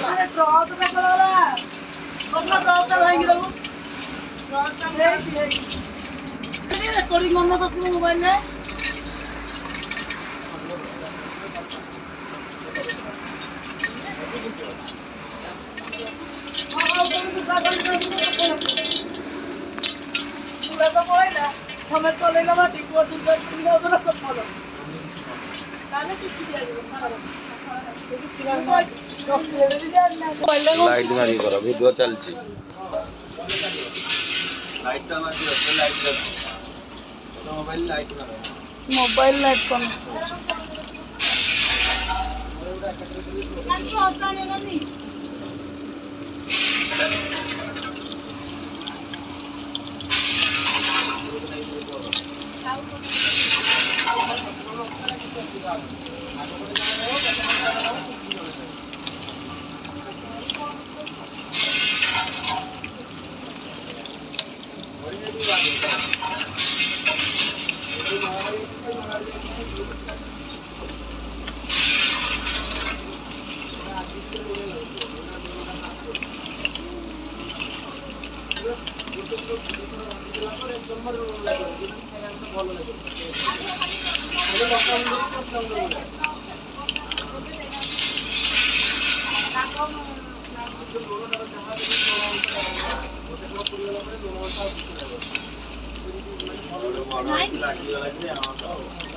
अरे ड्रॉप का कलर है अपना ड्रॉप का भाई गिरबो ड्रॉप का ले ये रिकॉर्डिंग करना तो अपने मोबाइल में पूरा तो मोबाइल है हमें तो लेगा बात एक बार दूसरा तीन बार उधर सब फॉलो काले किसी दिया लाइट मारी करो वीडियो चलची लाइट टा मारी करो लाइट कर मोबाइल लाइट कौन लागी